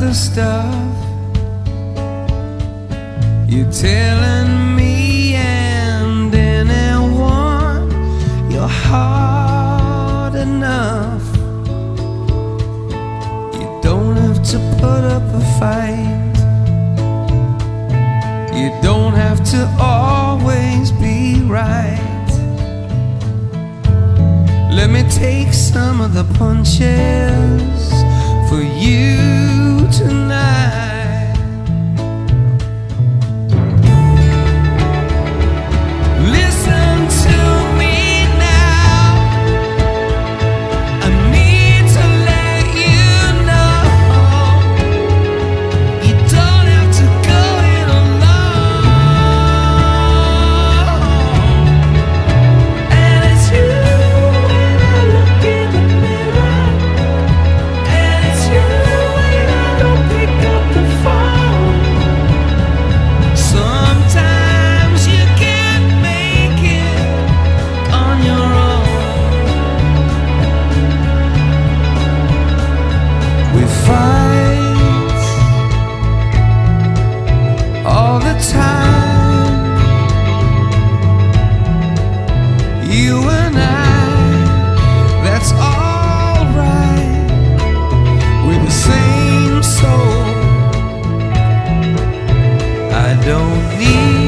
the stuff you're telling me and anyone, you're hard enough. You don't have to put up a fight. You don't have to always be right. Let me take some of the punches for you tonight. Listen to me now. I need to let you know you don't have to go it alone. And it's you when I look in the mirror, and it's you when I don't pick up the phone. Sometimes you can't make it on your own. We fight all the time, you and I, that's alright. We're the same soul. I don't need